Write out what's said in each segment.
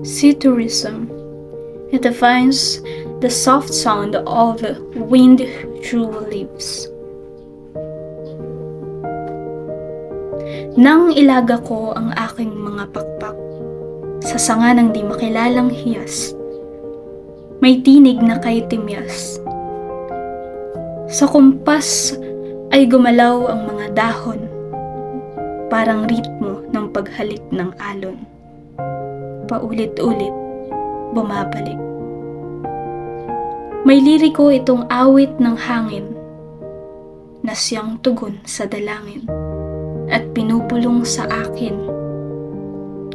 Sea tourism. It defines the soft sound of wind through leaves. Nang ilaga ko ang aking mga pakpak sa sanga ng di makilalang hiyas, may tinig na kay timyas. Sa kumpas ay gumalaw ang mga dahon, parang ritmo ng paghalik ng alon. Paulit-ulit, bumabalik. May liriko itong awit ng hangin na siyang tugon sa dalangin at pinupulong sa akin.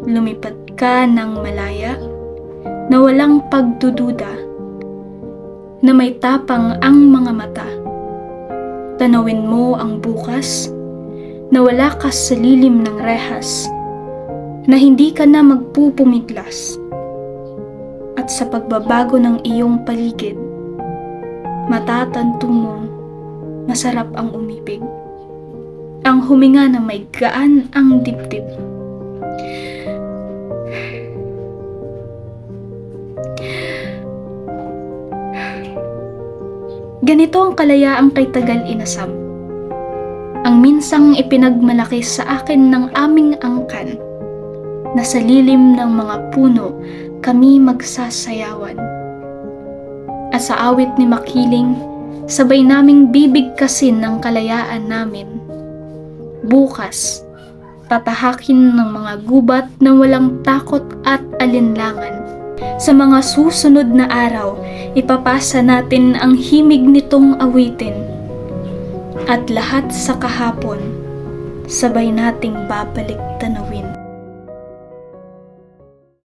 Lumipad ka ng malaya na walang pagdududa, na may tapang ang mga mata. Tanawin mo ang bukas na wala ka sa lilim ng rehas, na hindi ka na magpupumiglas. At sa pagbabago ng iyong paligid, matatanto mong masarap ang umibig, ang huminga na may gaan ang dibdib. Ganito ang kalayaang kay tagal inasam, ang minsang ipinagmalaki sa akin ng aming angkan, na sa lilim ng mga puno kami magsasayawan. At sa awit ni Makiling, sabay naming bibigkasin ng kalayaan namin. Bukas, tatahakin ng mga gubat na walang takot at alinlangan. Sa mga susunod na araw, ipapasa natin ang himig nitong awitin. At lahat sa kahapon, sabay nating babalik tanawin.